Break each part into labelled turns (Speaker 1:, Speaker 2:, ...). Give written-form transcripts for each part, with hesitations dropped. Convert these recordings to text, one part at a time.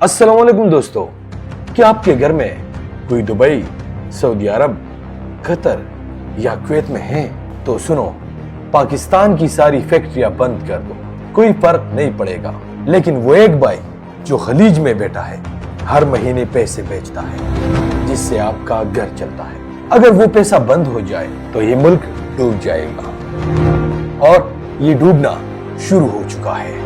Speaker 1: अस्सलाम वालेकुम दोस्तों, क्या आपके घर में कोई दुबई, सऊदी अरब, कतर या कुवैत में है? तो सुनो, पाकिस्तान की सारी फैक्ट्रियां बंद कर दो, कोई फर्क नहीं पड़ेगा। लेकिन वो एक भाई जो खलीज में बैठा है, हर महीने पैसे भेजता है जिससे आपका घर चलता है। अगर वो पैसा बंद हो जाए तो ये मुल्क डूब जाएगा, और ये डूबना शुरू हो चुका है।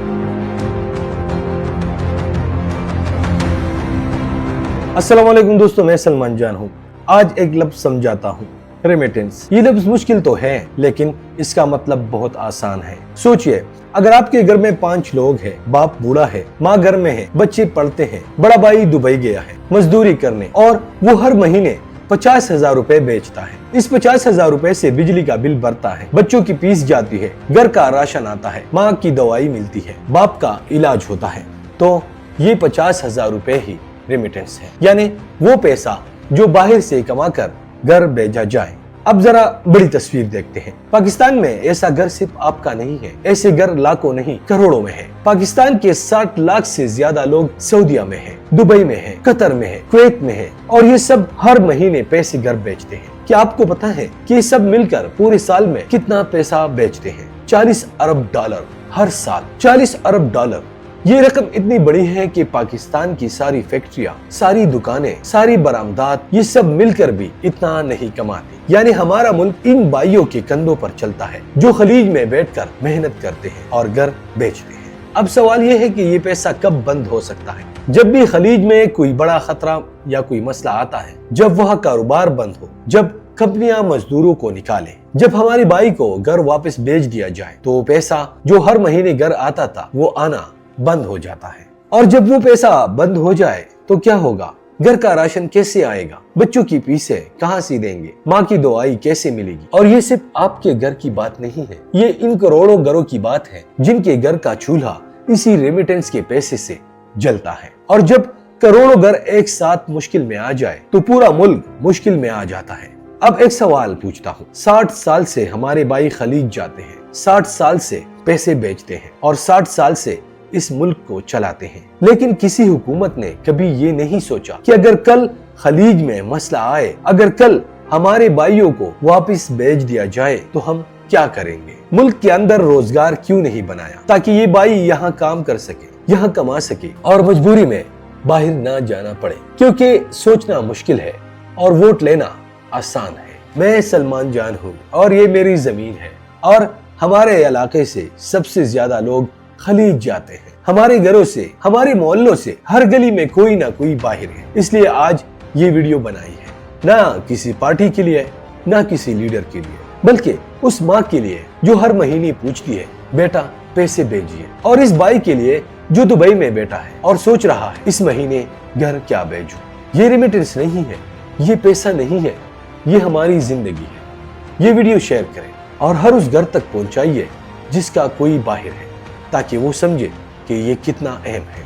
Speaker 1: अस्सलाम वालेकुम दोस्तों, मैं सलमान जान हूँ। आज एक लफ्ज समझाता हूँ, रेमिटेंस। ये लफ्ज मुश्किल तो है, लेकिन इसका मतलब बहुत आसान है। सोचिए, अगर आपके घर में 5 लोग हैं, बाप बूढ़ा है, माँ घर में है, बच्चे पढ़ते हैं, बड़ा भाई दुबई गया है मजदूरी करने, और वो हर महीने 50,000 रुपए बेचता है। इस 50,000 रुपए से बिजली का बिल भरता है, बच्चों की फीस जाती है, घर का राशन आता है, माँ की दवाई मिलती है, बाप का इलाज होता है। तो ये 50,000 रुपए ही रेमिटेंस है, यानी वो पैसा जो बाहर से कमा कर घर भेजा जाए। अब जरा बड़ी तस्वीर देखते हैं। पाकिस्तान में ऐसा घर सिर्फ आपका नहीं है, ऐसे घर लाखों नहीं करोड़ों में है। पाकिस्तान के 60 लाख से ज्यादा लोग सऊदीया में हैं, दुबई में हैं, कतर में हैं, कुवैत में हैं, और ये सब हर महीने पैसे घर बेचते हैं। क्या आपको पता है कि ये सब मिलकर पूरे साल में कितना पैसा बेचते हैं? 40 अरब डॉलर हर साल। 40 अरब डॉलर, ये रकम इतनी बड़ी है कि पाकिस्तान की सारी फैक्ट्रियां, सारी दुकानें, सारी बरामदात, ये सब मिलकर भी इतना नहीं कमाती। यानी हमारा मुल्क इन भाइयों के कंधों पर चलता है जो खलीज में बैठकर मेहनत करते हैं और घर बेचते हैं। अब सवाल ये है कि ये पैसा कब बंद हो सकता है? जब भी खलीज में कोई बड़ा खतरा या कोई मसला आता है, जब वह कारोबार बंद हो, जब कंपनियां मजदूरों को निकाले, जब हमारे भाई को घर वापस भेज दिया जाए, तो वो पैसा जो हर महीने घर आता था वो आना बंद हो जाता है। और जब वो पैसा बंद हो जाए तो क्या होगा? घर का राशन कैसे आएगा? बच्चों की फीसें कहां से देंगे? माँ की दवाई कैसे मिलेगी? और ये सिर्फ आपके घर की बात नहीं है, ये इन करोड़ों घरों की बात है जिनके घर का चूल्हा इसी रेमिटेंस के पैसे से जलता है। और जब करोड़ों घर एक साथ मुश्किल में आ जाए तो पूरा मुल्क मुश्किल में आ जाता है। अब एक सवाल पूछता हूँ, 60 साल से हमारे भाई खलीज जाते हैं, 60 साल से पैसे बेचते हैं, और 60 साल से इस मुल्क को चलाते हैं, लेकिन किसी हुकूमत ने कभी ये नहीं सोचा कि अगर कल खलीज में मसला आए, अगर कल हमारे भाइयों को वापस भेज दिया जाए तो हम क्या करेंगे? मुल्क के अंदर रोजगार क्यों नहीं बनाया ताकि ये भाई यहाँ काम कर सके, यहाँ कमा सके और मजबूरी में बाहर ना जाना पड़े? क्योंकि सोचना मुश्किल है और वोट लेना आसान है। मैं सलमान जान हूँ और ये मेरी जमीन है, और हमारे इलाके से सबसे ज्यादा लोग खलीज जाते हैं। हमारे घरों से, हमारे मोहल्लों से, हर गली में कोई ना कोई बाहर है। इसलिए आज ये वीडियो बनाई है, ना किसी पार्टी के लिए, ना किसी लीडर के लिए, बल्कि उस माँ के लिए जो हर महीने पूछती है, बेटा पैसे भेजिए, और इस भाई के लिए जो दुबई में बैठा है और सोच रहा है इस महीने घर क्या भेजूं। ये रेमिटेंस नहीं है, ये पैसा नहीं है, ये हमारी जिंदगी है। ये वीडियो शेयर करें और हर उस घर तक पहुंचाइए जिसका कोई बाहर है, ताकि वो समझे कि ये कितना अहम है।